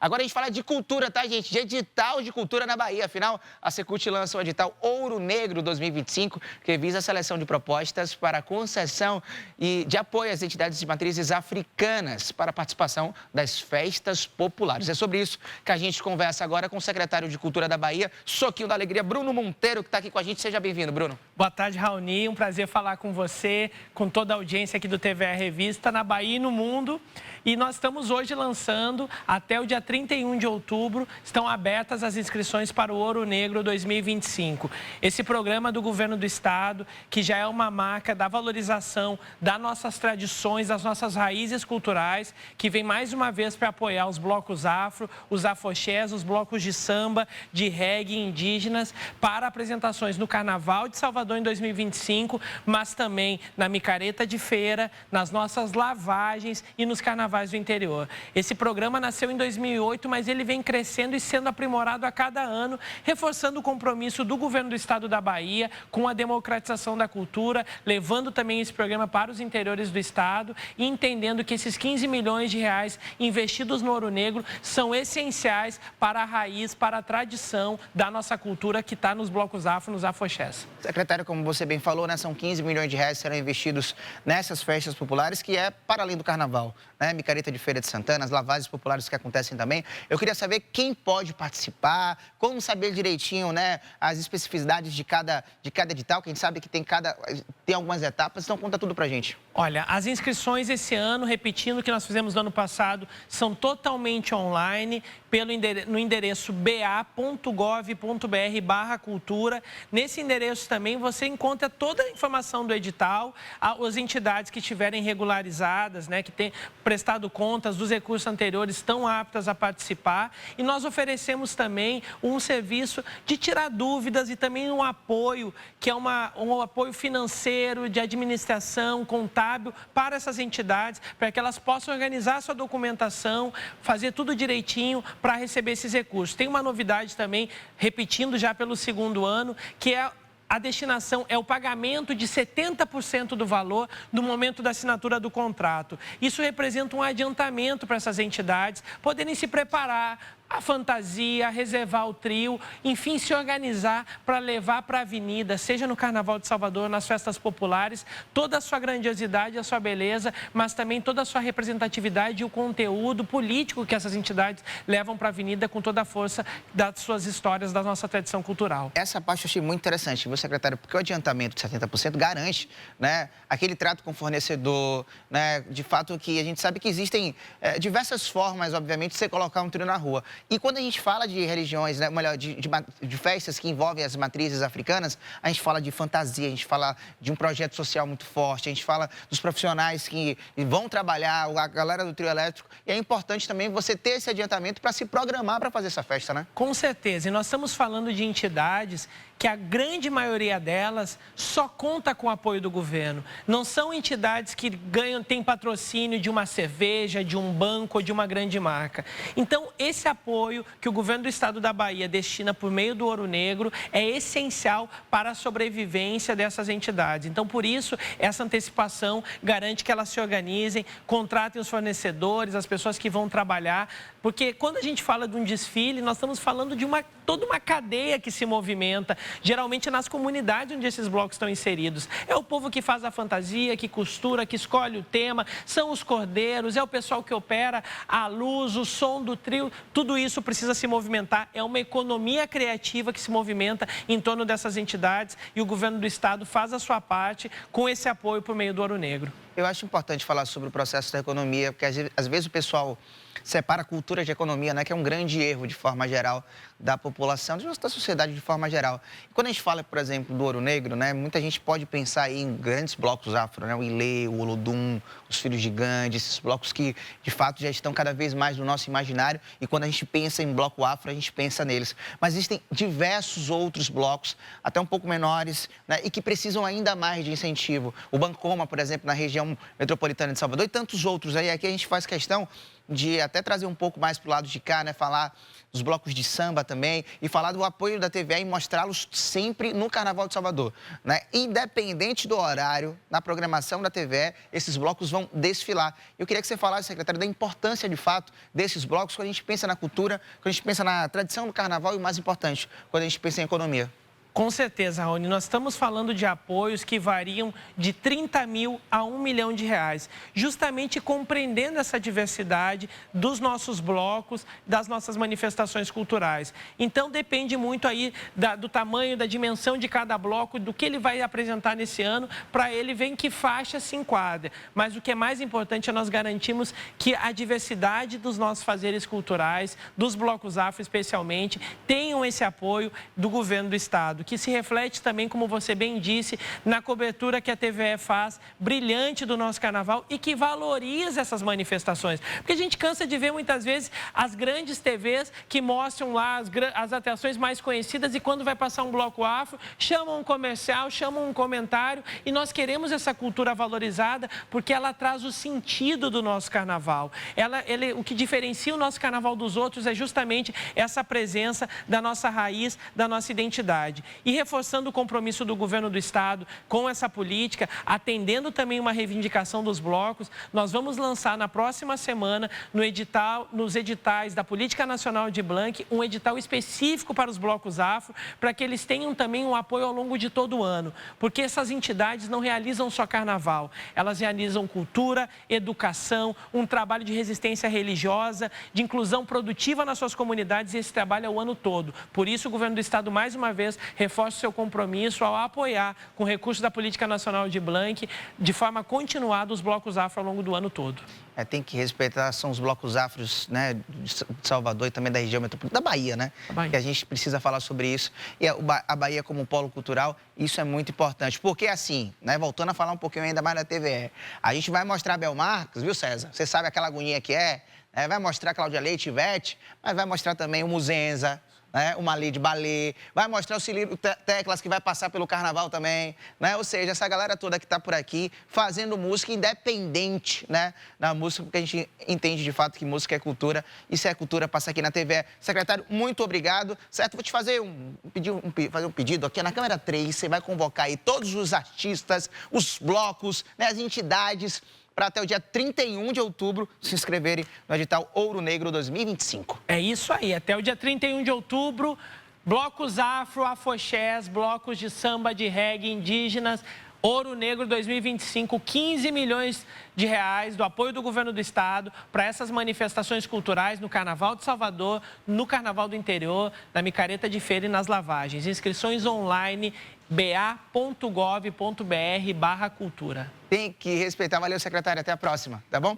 Agora a gente fala de cultura, tá, gente? De edital de cultura na Bahia. Afinal, a Secult lança o edital Ouro Negro 2025, que visa a seleção de propostas para concessão e de apoio às entidades de matrizes africanas para a participação das festas populares. É sobre isso que a gente conversa agora com o secretário de Cultura da Bahia, Soquinho da Alegria, Bruno Monteiro, que está aqui com a gente. Seja bem-vindo, Bruno. Boa tarde, Raoni. Um prazer falar com você, com toda a audiência aqui do TVE Revista, na Bahia e no mundo. E nós estamos hoje lançando, até o dia 31 de outubro, estão abertas as inscrições para o Ouro Negro 2025. Esse programa do governo do estado, que já é uma marca da valorização das nossas tradições, das nossas raízes culturais, que vem mais uma vez para apoiar os blocos afro, os afoxés, os blocos de samba, de reggae indígenas, para apresentações no Carnaval de Salvador em 2025, mas também na micareta de feira, nas nossas lavagens e nos carnavais do interior. Esse programa nasceu em 2008, mas ele vem crescendo e sendo aprimorado a cada ano, reforçando o compromisso do governo do estado da Bahia com a democratização da cultura, levando também esse programa para os interiores do estado e entendendo que esses 15 milhões de reais investidos no Ouro Negro são essenciais para a raiz, para a tradição da nossa cultura que está nos blocos afro, nos afoxés. Secretário, como você bem falou, né, são 15 milhões de reais que serão investidos nessas festas populares, que é para além do carnaval, né? Micareta de Feira de Santana, as lavagens populares que acontecem também. Eu queria saber quem pode participar, como saber direitinho, né, as especificidades de cada edital, que a gente sabe que tem algumas etapas, então conta tudo pra gente. Olha, as inscrições esse ano, repetindo o que nós fizemos no ano passado, são totalmente online, no endereço ba.gov.br/cultura. Nesse endereço também você encontra toda a informação do edital, as entidades que estiverem regularizadas, né, que têm prestado contas dos recursos anteriores, estão aptas a participar. E nós oferecemos também um serviço de tirar dúvidas e também um apoio, que é um apoio financeiro, de administração, contábil, para essas entidades, para que elas possam organizar a sua documentação, fazer tudo direitinho para receber esses recursos. Tem uma novidade também, repetindo já pelo segundo ano, que é a destinação, é o pagamento de 70% do valor no momento da assinatura do contrato. Isso representa um adiantamento para essas entidades poderem se preparar, a fantasia, reservar o trio, enfim, se organizar para levar para a avenida, seja no Carnaval de Salvador, nas festas populares, toda a sua grandiosidade, a sua beleza, mas também toda a sua representatividade e o conteúdo político que essas entidades levam para a avenida com toda a força das suas histórias, da nossa tradição cultural. Essa parte eu achei muito interessante, secretário, porque o adiantamento de 70% garante, né, aquele trato com o fornecedor, né, de fato que a gente sabe que existem diversas formas, obviamente, de você colocar um trio na rua. E quando a gente fala de religiões, né, melhor, de festas que envolvem as matrizes africanas, a gente fala de fantasia, a gente fala de um projeto social muito forte, a gente fala dos profissionais que vão trabalhar, a galera do trio elétrico. E é importante também você ter esse adiantamento para se programar para fazer essa festa, né? Com certeza. E nós estamos falando de entidades que a grande maioria delas só conta com o apoio do governo. Não são entidades que têm patrocínio de uma cerveja, de um banco ou de uma grande marca. Então, esse apoio que o governo do estado da Bahia destina por meio do Ouro Negro é essencial para a sobrevivência dessas entidades. Então, por isso, essa antecipação garante que elas se organizem, contratem os fornecedores, as pessoas que vão trabalhar, porque quando a gente fala de um desfile, nós estamos falando de toda uma cadeia que se movimenta, geralmente nas comunidades onde esses blocos estão inseridos. É o povo que faz a fantasia, que costura, que escolhe o tema, são os cordeiros, é o pessoal que opera a luz, o som do trio, tudo isso precisa se movimentar. É uma economia criativa que se movimenta em torno dessas entidades e o governo do estado faz a sua parte com esse apoio por meio do Ouro Negro. Eu acho importante falar sobre o processo da economia, porque às vezes o pessoal separa a cultura de economia, né, que é um grande erro de forma geral da população, da sociedade de forma geral. E quando a gente fala, por exemplo, do Ouro Negro, né, muita gente pode pensar aí em grandes blocos afro, né, o Ilê, o Olodum, os Filhos de Gandhi, esses blocos que de fato já estão cada vez mais no nosso imaginário e quando a gente pensa em bloco afro, a gente pensa neles. Mas existem diversos outros blocos, até um pouco menores, né, e que precisam ainda mais de incentivo. O Bancoma, por exemplo, na região região metropolitana de Salvador e tantos outros aí. Aqui a gente faz questão de até trazer um pouco mais para o lado de cá, né? Falar dos blocos de samba também e falar do apoio da TVE e mostrá-los sempre no Carnaval de Salvador, né? Independente do horário, na programação da TVE, esses blocos vão desfilar. Eu queria que você falasse, secretário, da importância, de fato, desses blocos quando a gente pensa na cultura, quando a gente pensa na tradição do Carnaval e, o mais importante, quando a gente pensa em economia. Com certeza, Raoni. Nós estamos falando de apoios que variam de 30 mil a 1 milhão de reais, justamente compreendendo essa diversidade dos nossos blocos, das nossas manifestações culturais. Então, depende muito aí do tamanho, da dimensão de cada bloco, do que ele vai apresentar nesse ano, para ele ver em que faixa se enquadra. Mas o que é mais importante é nós garantirmos que a diversidade dos nossos fazeres culturais, dos blocos afro especialmente, tenham esse apoio do governo do estado, que se reflete também, como você bem disse, na cobertura que a TVE faz, brilhante do nosso carnaval e que valoriza essas manifestações. Porque a gente cansa de ver muitas vezes as grandes TVs que mostram lá as atrações mais conhecidas e quando vai passar um bloco afro, chamam um comercial, chamam um comentário e nós queremos essa cultura valorizada porque ela traz o sentido do nosso carnaval. O que diferencia o nosso carnaval dos outros é justamente essa presença da nossa raiz, da nossa identidade. E reforçando o compromisso do governo do estado com essa política, atendendo também uma reivindicação dos blocos, nós vamos lançar na próxima semana nos editais da Política Nacional de Blanc, um edital específico para os blocos afro, para que eles tenham também um apoio ao longo de todo o ano. Porque essas entidades não realizam só carnaval, elas realizam cultura, educação, um trabalho de resistência religiosa, de inclusão produtiva nas suas comunidades e esse trabalho é o ano todo. Por isso, o governo do estado, mais uma vez, reforça o seu compromisso ao apoiar, com recursos da Política Nacional de Blanc, de forma continuada, os blocos afro ao longo do ano todo. Tem que respeitar, são os blocos afros, né, de Salvador e também da região metropolitana, da Bahia, né? Que a gente precisa falar sobre isso. E a Bahia como um polo cultural, isso é muito importante. Porque assim, né, voltando a falar um pouquinho ainda mais da TVE, a gente vai mostrar Bel Marques, viu, César? Você sabe aquela agonia que é, né? Vai mostrar Cláudia Leite, Ivete, mas vai mostrar também o Muzenza, né? Uma Lady Ballet, vai mostrar o Cilindro Teclas, que vai passar pelo Carnaval também, né? Ou seja, essa galera toda que está por aqui fazendo música independente, né? Na música, porque a gente entende de fato que música é cultura, e se é cultura, passa aqui na TV. Secretário, muito obrigado, certo? Vou te fazer fazer um pedido aqui na câmera 3, você vai convocar aí todos os artistas, os blocos, né? As entidades, para até o dia 31 de outubro se inscreverem no edital Ouro Negro 2025. É isso aí, até o dia 31 de outubro, blocos afro, afoxés, blocos de samba, de reggae, indígenas, Ouro Negro 2025, 15 milhões de reais do apoio do governo do estado para essas manifestações culturais no Carnaval de Salvador, no Carnaval do Interior, na Micareta de Feira e nas lavagens. Inscrições online ba.gov.br/cultura. Tem que respeitar. Valeu, secretário. Até a próxima, tá bom?